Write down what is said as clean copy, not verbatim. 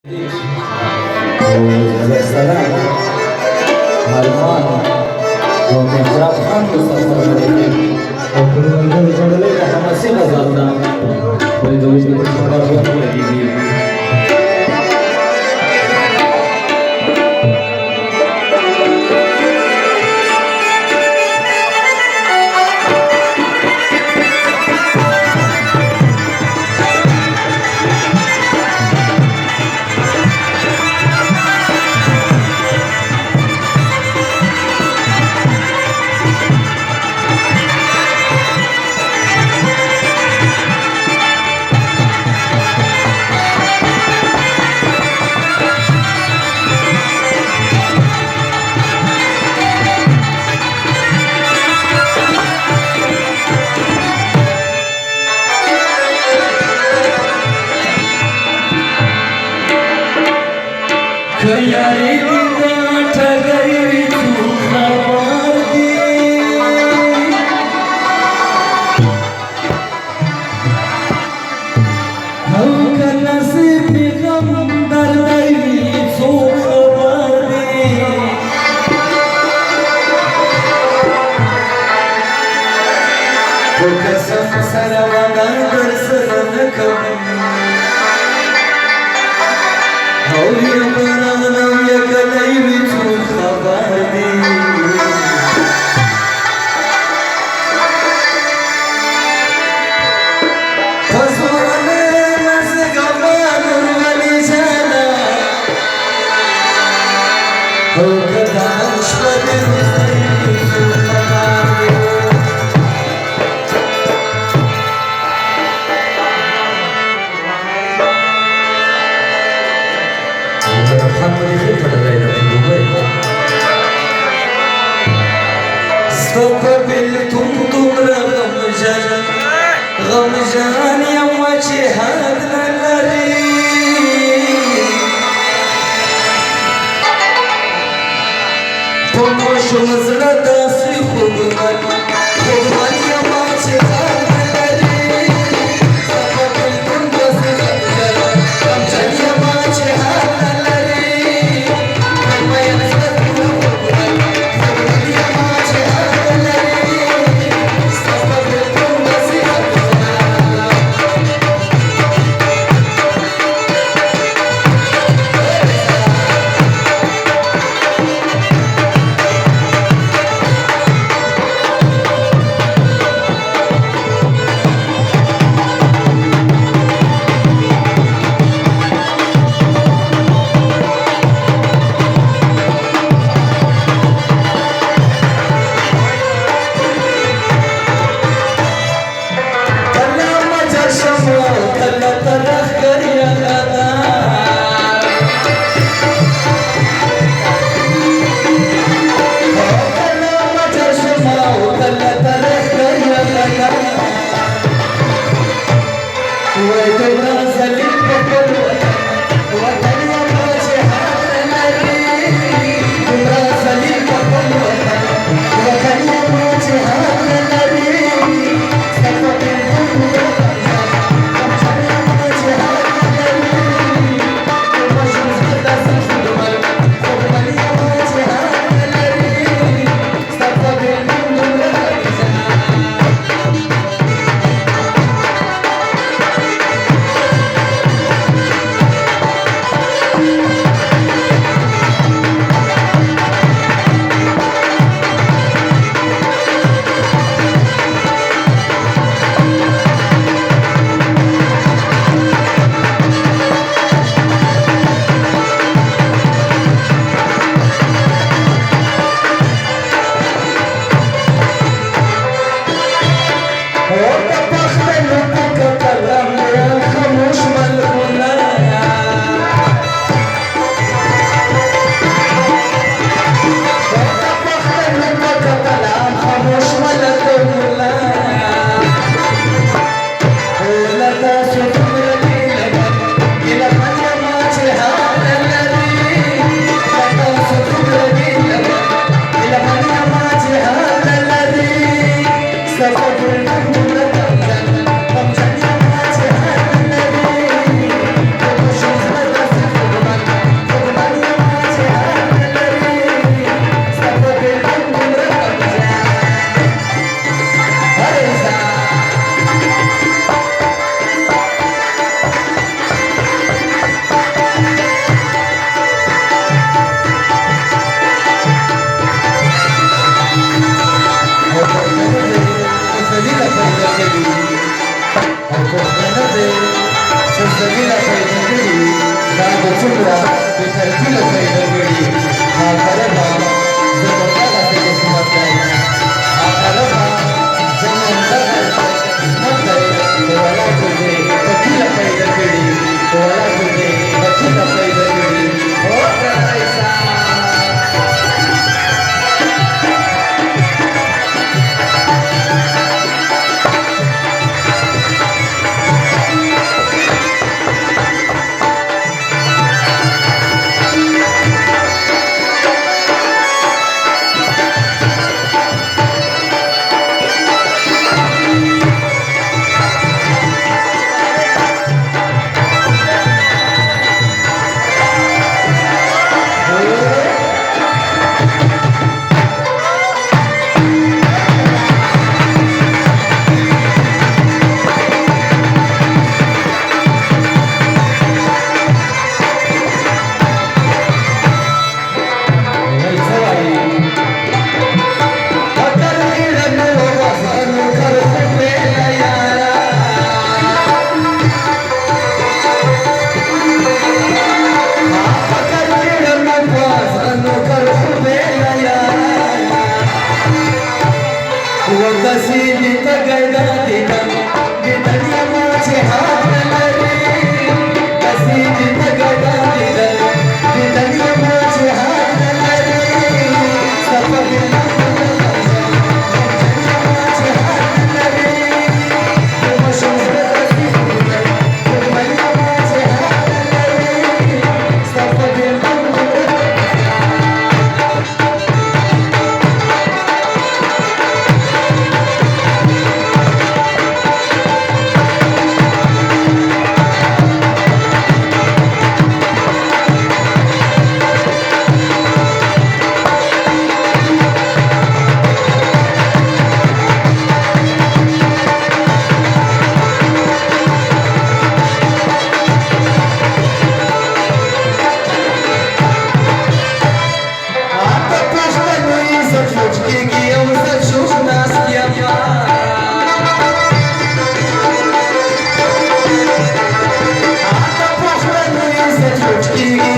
السلام هرمان ومحراب خان को सफर करेंगे और गुरुवंदन जोड़ले का हमसे बजाता कोई दोस्त को छोड़ा हुआ नहीं लगेगी खयाली ठगई तू खबर दी हम का नसीब गम दर्दी तू खबर दी तो कसम सरवगा कर सरन कम قبل تنطم غمجان يوم جهاد للري تموش مزرعة داسي خبغان يوم جهاد للري قبل تنطم غمجان يوم جهاد للري ما ينزل चुकला विठ्ठल पैदगडी हा खरबा जमता घासे किस्मत आहे हा खरबा जमता घासे किस्मत आहे तोला तुझे अखिल पैदगडी तोला तुझे अखिल पैदगडी हो करायचा Keep